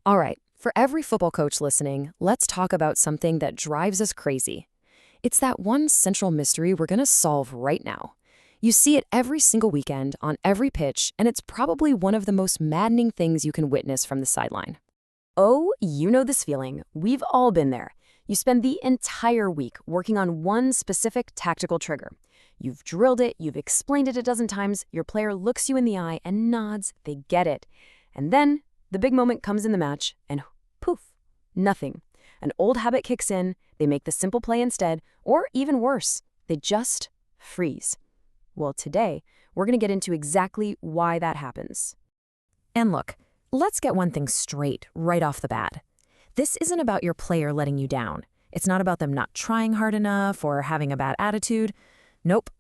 All right, for every football coach listening, let's talk about something that drives us crazy. It's that one central mystery we're going to solve right now. You see it every single weekend, on every pitch, and it's probably one of the most maddening things you can witness from the sideline. Oh, you know this feeling. We've all been there. You spend the entire week working on one specific tactical trigger. You've drilled it, you've explained it a dozen times, your player looks you in the eye and nods, they get it. And then the big moment comes in the match, and poof, nothing. An old habit kicks in, they make the simple play instead, or even worse, they just freeze. Well, today, we're going to get into exactly why that happens. And look, let's get one thing straight right off the bat. This isn't about your player letting you down. It's not about them not trying hard enough or having a bad attitude. Nope.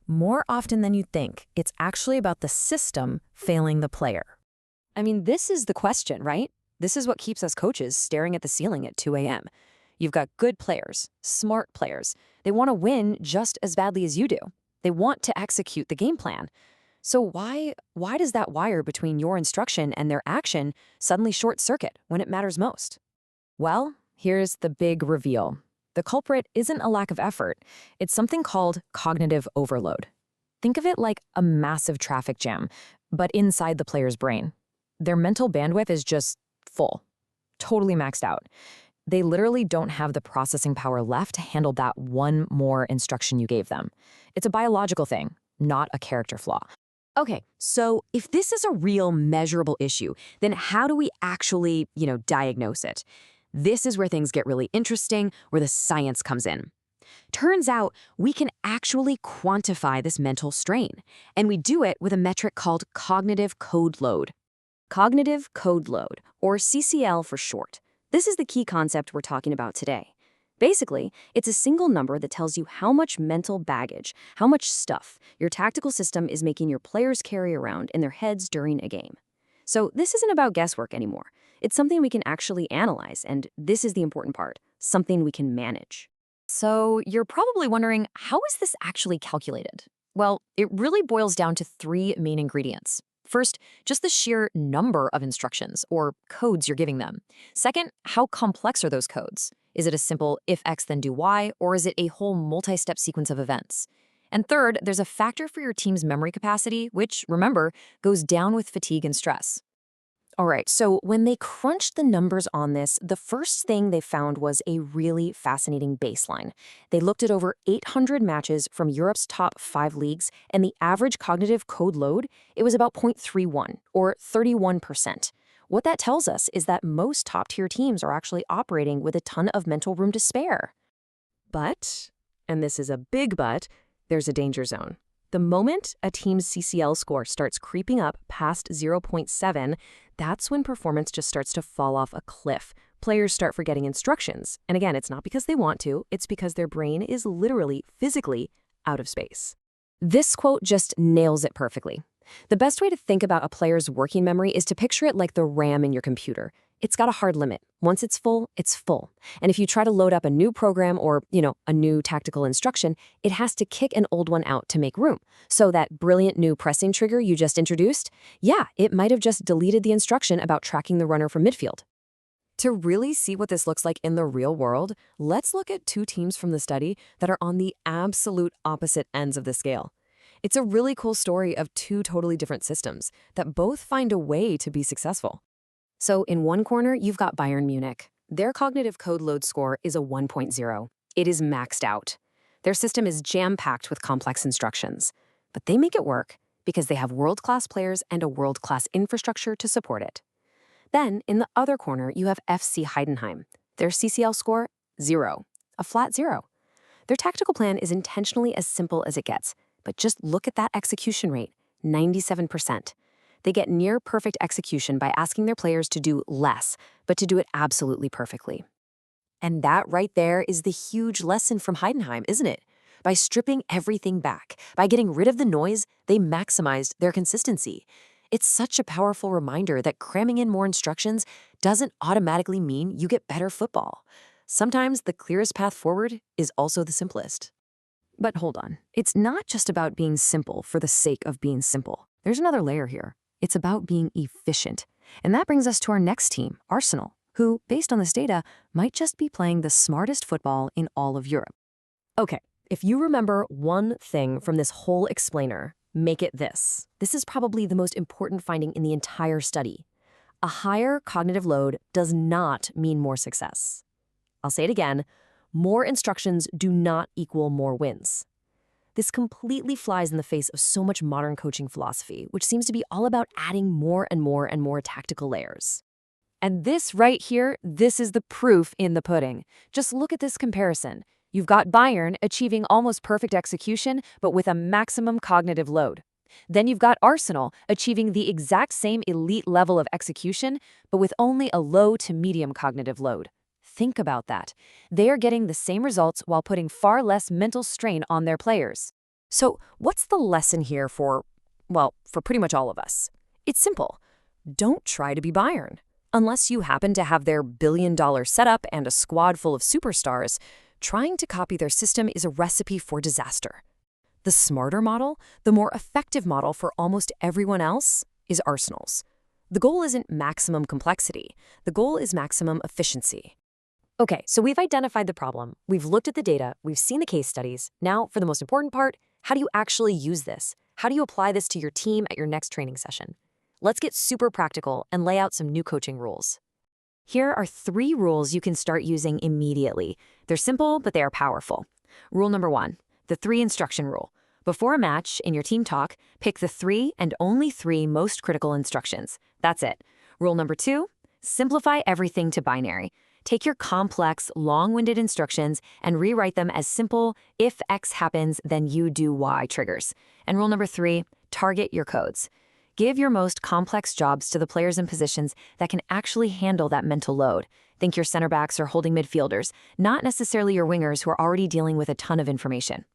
More often than you'd think, it's actually about the system failing the player. I mean, this is the question, right? This is what keeps us coaches staring at the ceiling at 2 a.m. You've got good players, smart players. They want to win just as badly as you do. They want to execute the game plan. So why does that wire between your instruction and their action suddenly short circuit when it matters most? Well, here's the big reveal. The culprit isn't a lack of effort. It's something called cognitive overload. Think of it like a massive traffic jam, but inside the player's brain. Their mental bandwidth is just full, totally maxed out. They literally don't have the processing power left to handle that one more instruction you gave them. It's a biological thing, not a character flaw. Okay, so if this is a real measurable issue, then how do we actually, diagnose it? This is where things get really interesting, where the science comes in. Turns out we can actually quantify this mental strain, and we do it with a metric called cognitive code load. Cognitive code load, or CCL for short. This is the key concept we're talking about today. Basically, it's a single number that tells you how much mental baggage, how much stuff your tactical system is making your players carry around in their heads during a game. So this isn't about guesswork anymore. It's something we can actually analyze, and this is the important part, something we can manage. So you're probably wondering, how is this actually calculated? Well, it really boils down to three main ingredients. First, just the sheer number of instructions or codes you're giving them. Second, how complex are those codes? Is it a simple if X then do Y, or is it a whole multi-step sequence of events? And third, there's a factor for your team's memory capacity, which, remember, goes down with fatigue and stress. All right, so when they crunched the numbers on this, the first thing they found was a really fascinating baseline. They looked at over 800 matches from Europe's top 5 leagues, and the average cognitive code load, it was about 0.31, or 31%. What that tells us is that most top-tier teams are actually operating with a ton of mental room to spare. But, and this is a big but, there's a danger zone. The moment a team's CCL score starts creeping up past 0.7, that's when performance just starts to fall off a cliff. Players start forgetting instructions. And again, it's not because they want to, it's because their brain is literally, physically out of space. This quote just nails it perfectly. The best way to think about a player's working memory is to picture it like the RAM in your computer. It's got a hard limit. Once it's full, it's full. And if you try to load up a new program or, a new tactical instruction, it has to kick an old one out to make room. So that brilliant new pressing trigger you just introduced, yeah, it might have just deleted the instruction about tracking the runner from midfield. To really see what this looks like in the real world, let's look at two teams from the study that are on the absolute opposite ends of the scale. It's a really cool story of two totally different systems that both find a way to be successful. So in one corner, you've got Bayern Munich. Their cognitive code load score is a 1.0. It is maxed out. Their system is jam-packed with complex instructions. But they make it work because they have world-class players and a world-class infrastructure to support it. Then, in the other corner, you have FC Heidenheim. Their CCL score, 0. A flat 0. Their tactical plan is intentionally as simple as it gets. But just look at that execution rate, 97%. They get near perfect execution by asking their players to do less, but to do it absolutely perfectly. And that right there is the huge lesson from Heidenheim, isn't it? By stripping everything back, by getting rid of the noise, they maximized their consistency. It's such a powerful reminder that cramming in more instructions doesn't automatically mean you get better football. Sometimes the clearest path forward is also the simplest. But hold on, it's not just about being simple for the sake of being simple. There's another layer here. It's about being efficient. And that brings us to our next team, Arsenal, who, based on this data, might just be playing the smartest football in all of Europe. Okay, if you remember one thing from this whole explainer, make it this. This is probably the most important finding in the entire study. A higher cognitive load does not mean more success. I'll say it again, more instructions do not equal more wins. This completely flies in the face of so much modern coaching philosophy, which seems to be all about adding more and more and more tactical layers. And this right here, this is the proof in the pudding. Just look at this comparison. You've got Bayern achieving almost perfect execution, but with a maximum cognitive load. Then you've got Arsenal achieving the exact same elite level of execution, but with only a low to medium cognitive load. Think about that. They are getting the same results while putting far less mental strain on their players. So what's the lesson here for pretty much all of us? It's simple. Don't try to be Bayern. Unless you happen to have their billion-dollar setup and a squad full of superstars, trying to copy their system is a recipe for disaster. The smarter model, the more effective model for almost everyone else, is Arsenal's. The goal isn't maximum complexity. The goal is maximum efficiency. Okay, so we've identified the problem, we've looked at the data, we've seen the case studies. Now, for the most important part, how do you actually use this? How do you apply this to your team at your next training session? Let's get super practical and lay out some new coaching rules. Here are 3 rules you can start using immediately. They're simple, but they are powerful. Rule number 1. The 3 instruction rule. Before a match, in your team talk, pick the 3 and only 3 most critical instructions. That's it. Rule number 2, simplify everything to binary. Take your complex, long-winded instructions and rewrite them as simple, if X happens, then you do Y triggers. And rule number 3, target your codes. Give your most complex jobs to the players and positions that can actually handle that mental load. Think your center backs or holding midfielders, not necessarily your wingers who are already dealing with a ton of information.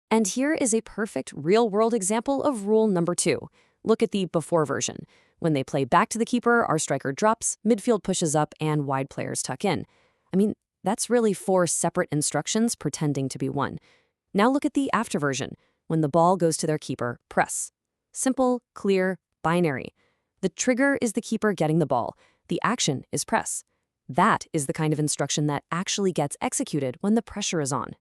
And here is a perfect real-world example of rule number 2. Look at the before version. When they play back to the keeper, our striker drops, midfield pushes up, and wide players tuck in. I mean, that's really 4 separate instructions pretending to be one. Now look at the after version. When the ball goes to their keeper, press. Simple, clear, binary. The trigger is the keeper getting the ball. The action is press. That is the kind of instruction that actually gets executed when the pressure is on.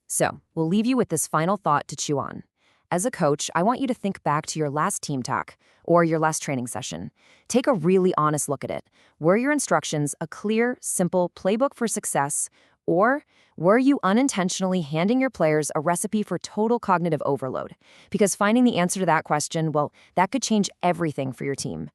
So, we'll leave you with this final thought to chew on. As a coach, I want you to think back to your last team talk or your last training session. Take a really honest look at it. Were your instructions a clear, simple playbook for success, or were you unintentionally handing your players a recipe for total cognitive overload? Because finding the answer to that question, well, that could change everything for your team.